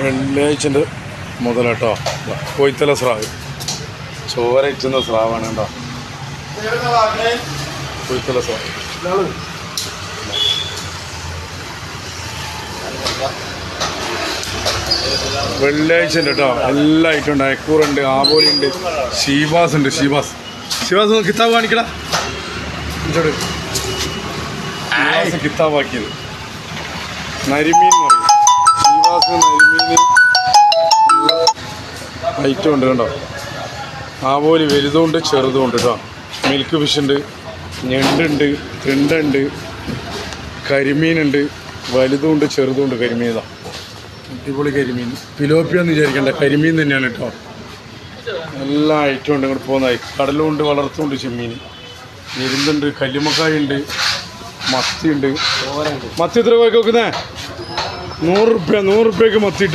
വെള്ളിയാഴ്ചൻ്റെ മുതലാട്ടോ കൊയ്ത്തല സ്രാവ് ചോരച്ചുന്ന സ്രാവാണ് കേട്ടോ. കൊയ്ത്തല സ്രാവ് വെള്ളിയാഴ്ചൻ്റെ കേട്ടോ. എല്ലാ ഐറ്റം ഉണ്ട്. അയക്കൂറുണ്ട്, ആബോലിയുണ്ട്, ഷീബാസ് ഉണ്ട്. ഷീബാസ് ഒന്ന് കിതാബ് കാണിക്കടാ. കിതാബാക്കിയത് നരിമീൻ എന്ന് പറയും. ഷീബാസ് നരിമീൻ ഐറ്റം ഉണ്ട് കേട്ടോ. ആവോലി വലുതുണ്ട് ചെറുതുണ്ട് കേട്ടോ. മിൽക്ക് ഫിഷ് ഉണ്ട്, ഞണ്ടുണ്ട്, തിണ്ടുണ്ട്, കരിമീനുണ്ട്. വലുതുണ്ട് ചെറുതുണ്ട്. കരിമീൻ ഇതാ അടിപൊളി കരിമീൻ. പിലോപ്പിയെന്ന് വിചാരിക്കണ്ട, കരിമീൻ തന്നെയാണ് കേട്ടോ. എല്ലാ ഐറ്റം ഉണ്ട്. ഇങ്ങോട്ട് പോകുന്നതായി കടലുണ്ട്, വളർത്തുണ്ട്, ചെമ്മീൻ, ഇരുമ്പുണ്ട്, കല്ലുമക്കായ ഉണ്ട്, മത്തിയുണ്ട്. മത്തി എത്ര രൂപയ്ക്ക് വെക്കുന്നേ? 100 രൂപയ്ക്ക് മത്തി ഇട്ട